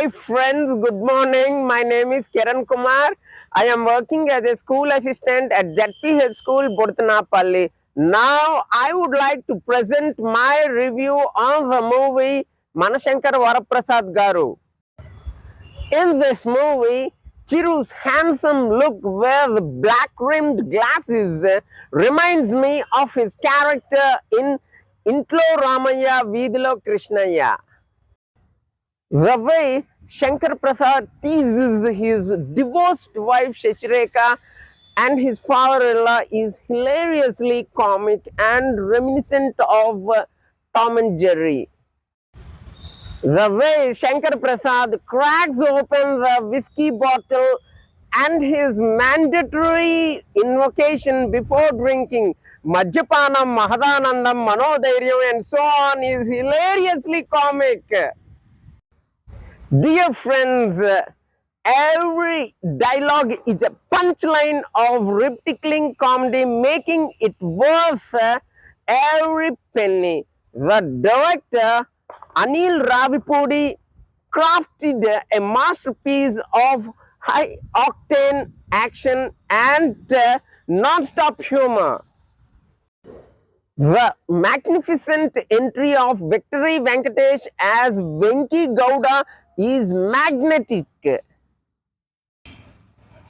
Hi friends, good morning. My name is Kiran Kumar. I am working as a school assistant at ZPH School, Burtanapalli. Now I would like to present my review of the movie Manashankar Varaprasad Garu. In this movie, Chiru's handsome look with black-rimmed glasses reminds me of his character in Intlo Ramaya Vidilo Krishnaya. The way Shankar Prasad teases his divorced wife Shashireka and his father-in-law is hilariously comic and reminiscent of Tom and Jerry. The way Shankar Prasad cracks open the whiskey bottle and his mandatory invocation before drinking Madhyapanam, Mahadanandam, Manodairyam and so on is hilariously comic. Dear friends, every dialogue is a punchline of rip-tickling comedy, making it worth every penny. The director, Anil Ravipudi, crafted a masterpiece of high-octane action and non-stop humor. The magnificent entry of Victory Venkatesh as Venki Gowda is magnetic.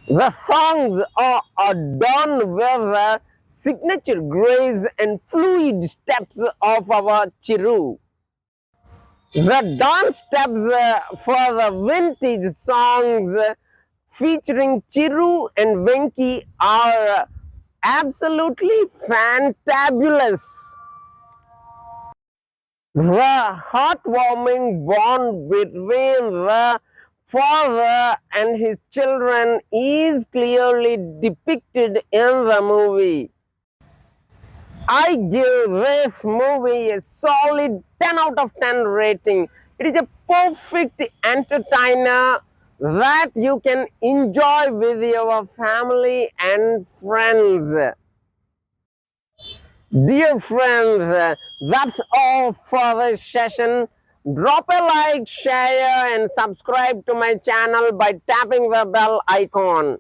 The songs are done with signature grace and fluid steps of our Chiru. The dance steps for the vintage songs featuring Chiru and Venki are absolutely fantabulous. The heartwarming bond between the father and his children is clearly depicted in the movie. I give this movie a solid 10 out of 10 rating. It is a perfect entertainer that you can enjoy with your family and friends. Dear friends, that's all for this session. Drop a like, share and subscribe to my channel by tapping the bell icon.